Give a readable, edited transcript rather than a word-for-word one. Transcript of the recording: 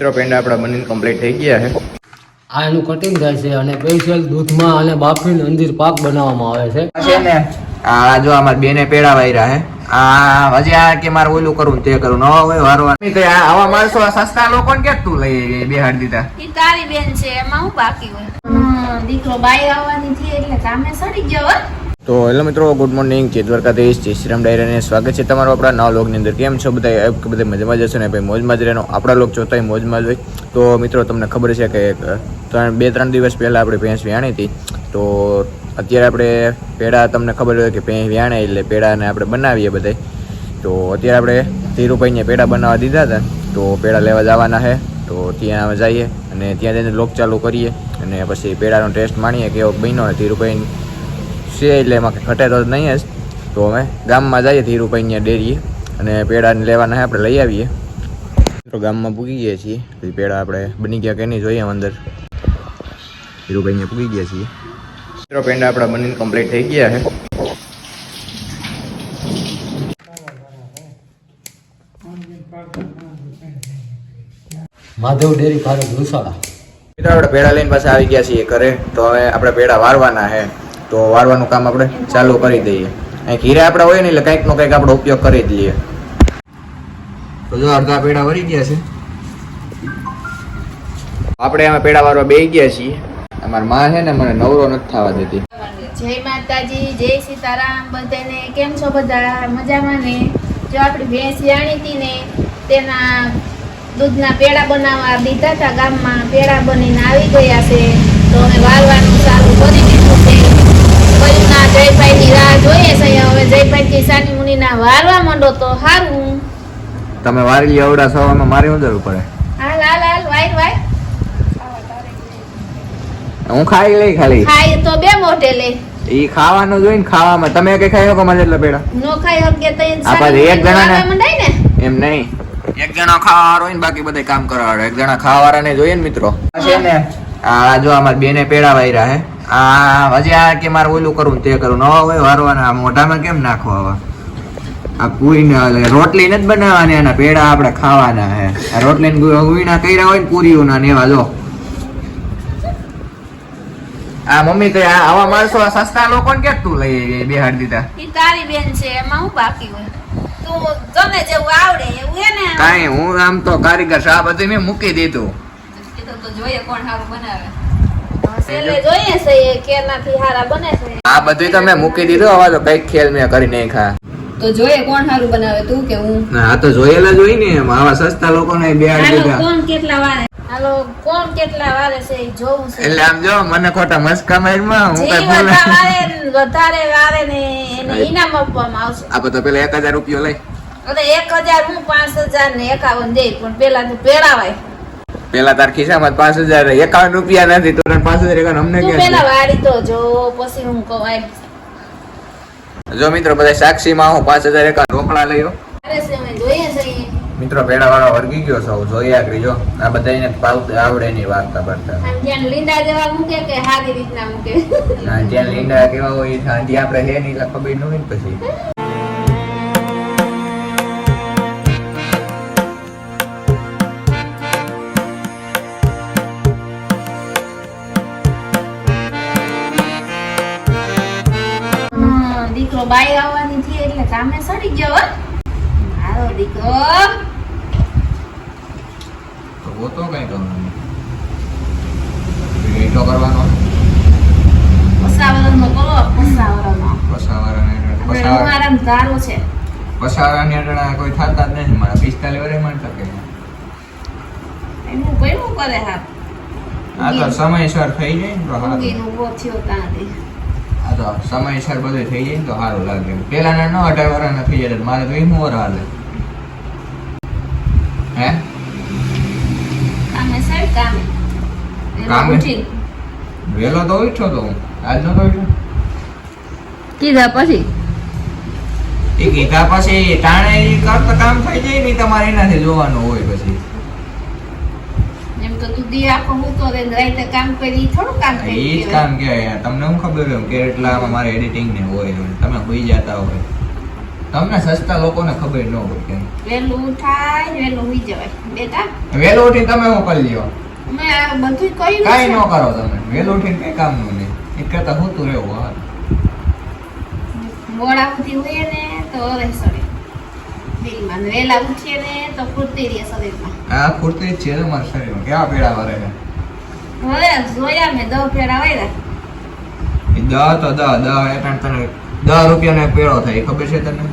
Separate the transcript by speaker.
Speaker 1: મિત્રો પેંડા આપણા બનીને કમ્પ્લીટ થઈ ગયા છે.
Speaker 2: આ એનું કટિંગ થાય છે અને સ્પેશિયલ દૂધમાં અને બાફીને અંજીર પાક બનાવવામાં આવે છે.
Speaker 1: છે ને આ જો અમાર બેને પેડા વાયરા હે. આ હજી આ કે મારે ઓલું કરવું તે કરવું ન હોય વારવાર તો આવા માણસો સસ્તા લોકોને કે તું લઈ બેહાડી દીધા.
Speaker 3: ઈ તારી બેન છે એમાં હું બાકી હોય. દીકરો બાઈ આવવાની થી એટલે કામે સડી ગયો હો.
Speaker 1: તો હેલો મિત્રો, ગુડ મોર્નિંગ. જય દ્વારકાધીશ, જય શ્રીરામ ડાયરાને સ્વાગત છે તમારું આપણા નવા વ્લોગની અંદર. કેમ છો બધા? બધા મજામાં જશો ને ભાઈ? મોજમાં જ રહેનો. આપણા લોક જોતાય મોજમાં જ હોય. તો મિત્રો તમને ખબર છે કે 2-3 દિવસ પહેલાં આપણે ભેંસ વ્યાણી હતી. તો અત્યારે આપણે પેડા તમને ખબર હોય કે ભેંસ વ્યાણે એટલે પેડાને આપણે બનાવીએ બધાય. તો અત્યારે આપણે ધીરુભાઈને પેડા બનાવવા દીધા હતા. તો પેડા લેવા જવાના છે. તો ત્યાં જઈએ અને ત્યાં જઈને લોક ચાલુ કરીએ અને પછી પેડાનો ટેસ્ટ માણીએ કેવો બન્યો હોય. ધીરુભાઈ છે એટલે એમાં ઘટે તો નહીં જ. તો અમે ગામમાં જઈએ ધીરુભાઈ ડેરીએ અને પેડાને લેવાના છે, આપણે લઈ આવીએ. તો ગામમાં પૂગી ગયા છીએ. પછી પેડા આપણે બની ગયા કે નહીં જોઈએ અંદર. ધીરુભાઈ પૂગી ગયા છીએ. મિત્રો પેંડા આપણા બનીને કમ્પ્લીટ થઈ ગયા છે.
Speaker 2: Madhav dairy farm Dusada.
Speaker 1: મિત્રો આપણે પેડા લઈને પાછા આવી ગયા છીએ ઘરે. તો હવે આપણે પેડા વારવાના છે. તો વારવાનું કામ આપણે ચાલુ કરી દઈએ. અહીં ઘીરે આપણે હોય ને એટલે કંઈકનો કંઈક આપણે ઉપયોગ કરી જ લઈએ. તો જો અડધા પેડા વળી ગયા છે. આપણે આમાં પેડા વારવા બેસી ગયા છીએ. અમારી માં છે ને મને નવરો નથી થવા દેતી.
Speaker 3: જય માતાજી, જય સીતારામ બધાને. કેમ છો બધા? મજામાં ને? જો આપણી ભેંસ વ્યાણી હતી ને તેના દૂધના પેડા બનાવવા દીધા હતા ગામમાં. પેડા બનીને આવી ગયા છે. તો અમે વારવાનું ચાલુ કરી દીધું છે. કોઈના જયભાઈની રાહ જોઈએ છે. હવે જયભાઈથી સાની મુનિના વારવા માંડો તો સારું.
Speaker 1: તમે વારી લી અવડા સવામાં મારે શું જરૂર પડે?
Speaker 3: હાલ હાલ હાલ વાય વાય.
Speaker 1: હું ખાઈ લઈ ખાલી.
Speaker 3: ખાય તો બે મોઢે લે.
Speaker 1: ઈ ખાવાનું જોઈને ખાવામાં તમે કઈ ખાઈ શકો મારે એટલા પેડા?
Speaker 3: નો ખાઈ હકે તો
Speaker 1: આ પાછી એક જણાને
Speaker 3: મંડાય ને.
Speaker 1: એમ નહીં, એક જણા ખાવાવાળો હોય ને બાકી બધા કામ કરવાવાળો. એક જણા ખાવાવાળાને જોઈએ ને મિત્રો. છે ને આ જો અમાર બેને પેડા વાયરા હે. આ હજી આ કે મારે ઓલું કરવું તે કરવું ન હોય વારવાના. મોઢામાં કેમ નાખો આવા? આ પૂરીને રોટલી નથી બનાવવાની, એના પેડા આપણે ખાવાના હે. આ રોટલી ગુઈના કર્યા હોય ને પૂરીઓના ને એવા જો. આ મમ્મી તો આવા માણસો સસ્તા લોકોને કે તું લઈ બેહાડી દીધા.
Speaker 3: ઈ તારી બેન છે એમાં હું બાકી હોય. તું તને જેવું આવડે એવું હે ને.
Speaker 1: કાઈ હું આમ તો કારીગર છે. આ બધું મેં મૂકી દીધું.
Speaker 3: કીધું તો જોઈએ કોણ સારું બનાવે. છેલ્લે જોઈએ છે એ કેનાથી સારા બને છે.
Speaker 1: આ બધું તો મેં મૂકી દીધું. હવે તો કઈક ખેલ મેં કરી નહીં ખા.
Speaker 3: તો જોઈએ કોણ સારું બનાવે, તું કે હું?
Speaker 1: ના આ તો જોયેલા જોઈ ને એમ. આવા સસ્તા લોકોને બેહાડી
Speaker 3: હાલો
Speaker 1: દીધા.
Speaker 3: કોણ કેટલા વારે, હાલો કોણ કેટલા વારે છે એ જોવું છે.
Speaker 1: એટલે આમ જો મને ખોટા મસ્કા મારમાં હું
Speaker 3: જે
Speaker 1: કઈ બોલે.
Speaker 3: વધારે વારે ને એને ઇનામ આપવામાં આવશે.
Speaker 1: આપણે તો પેલા 1000 રૂપિયા લઈ.
Speaker 3: એટલે 1000 હું 5000 ને 51 દે. પણ પેલા તું પેરાવાય.
Speaker 1: પેલા તાર ખિસ્સામાં 5051 રૂપિયા નથી તો 5051 અમને
Speaker 3: તું
Speaker 1: ક્યાં
Speaker 3: પેલા વારી તો જો પછી હું કવાય.
Speaker 1: છે? જો મિત્રો બધા સાક્ષીમાં હું 5051 રોકડા લઈયો.
Speaker 3: અરે છે અમે જોઈએ છે.
Speaker 1: મિત્રો પેડા વાળો વર્ગી ગયો સૌ જોઈ આગળ જો. આ બધા એને આવડે ની વાર્તા પડતા.
Speaker 3: આમ જ્યાં લીંડા જેવા મૂકે કે સારી રીતના મૂકે.
Speaker 1: ના ત્યાં લીંડા કેવા હોય ત્યાં આપણે હે નહીં એટલે ખબર ન હોય ને પછી.
Speaker 3: દીકરો બાઈ આવવાની થી એટલે કામે સડી ગયો હો. મારો દીકરો
Speaker 1: તો તો કઈ કરવાનું રીટો કરવાનો.
Speaker 3: પસાવરનો કરો પસાવરનો.
Speaker 1: પસાવારાને
Speaker 3: આરામ ધારો છે.
Speaker 1: પસાવારાની અટણા કોઈ થાતા જ નહીં. મારા 45 વર્ષે માનતા કે
Speaker 3: એનું કયું કરે હાથ.
Speaker 1: આ તો સમયસર થઈ જાય ને તો સારું.
Speaker 3: ઊંઘીનું ઉભો થયો ત્યાંથી.
Speaker 1: આ તો સમયસર બધું થઈ જાય ને તો સારું લાગે. પેલાના 18 વર્ષના થઈ જાય મારે તો એમ વર હાલે હે.
Speaker 3: કામે સાહેબ કામે.
Speaker 1: કામે?
Speaker 3: ઉઠી
Speaker 1: વેલો તો ઉઠ્યો તો હું. આજનો તો ઉઠ્યો.
Speaker 3: કીધા પછી
Speaker 1: એ કીધા પછી ટાણે કરતા કામ થઈ જાય ને તમારે એનાથી જોવાનું હોય પછી.
Speaker 3: એમ તો તું દી આખો હું તો રાતે કામ કરી થોડું કામ
Speaker 1: એ
Speaker 3: કરી.
Speaker 1: જ કામ કહેવાય યાર. તમને શું ખબર હોય કે એટલામાં મારે એડિટિંગ ને હોય તમે હોઈ જતા હોય. તમને સસ્તા લોકોને ખબર ન હોય કેમ
Speaker 3: વહેલું ઉઠાય વહેલું હુઈ જવાય બેટા
Speaker 1: વહેલું ઉઠીને તમે શું કરી લ્યો
Speaker 3: મેં આ બધું કહ્યું
Speaker 1: કાંઈ
Speaker 3: છે.
Speaker 1: ન કરો તમે વહેલું ઉઠીને કઈ કામનું નહીં એ કરતા હોતું રહેવું હા
Speaker 3: મોડા સુધી હુઈએ ને તો રહે સડે દિલમાં ને વહેલા ઉઠીએ ને તો ફૂર્તી રહે શરીરમાં
Speaker 1: આ ફૂર્તી જ છે તમારા શરીરમાં કેવા પેડા વરે છે
Speaker 3: હવે જોયા મેં 10 પેડા વાયરા
Speaker 1: એ દહ તો દહ એટલે તને 10 રૂપિયાનો એક પેડો થાય એ ખબર છે તને